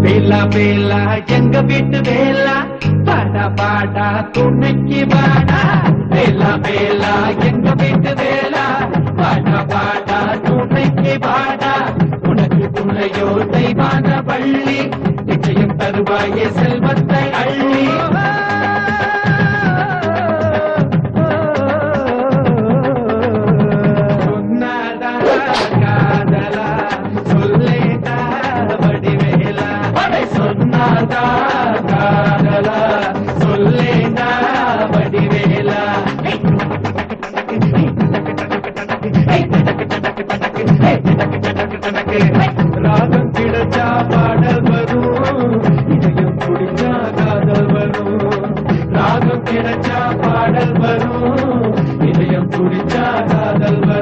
வேலா வேலா எங்க வீட்டு வேலா பாடா பாடா துணைக்கு வாடா வேலா வேலா எங்க வீட்டு வேலா பாடா பாடா துணைக்கு வாடா உனக்கு துணையோ தெய்வான வள்ளி நிச்சயம் தருவாயே செல்வத்தை அள்ளி சொன்னாதா காதலா சொல்லேதா வடிவேலா சொன்னாதா காதலா சொல்லேதா வடிவேலா ராகம் கிடைச்சா பாடல் வரும் இதயம் குடிச்சா காதல் வரும் ராகம் கிடைச்சா பாடல் வரும் இதயம் குடிச்சா காதல் வரும்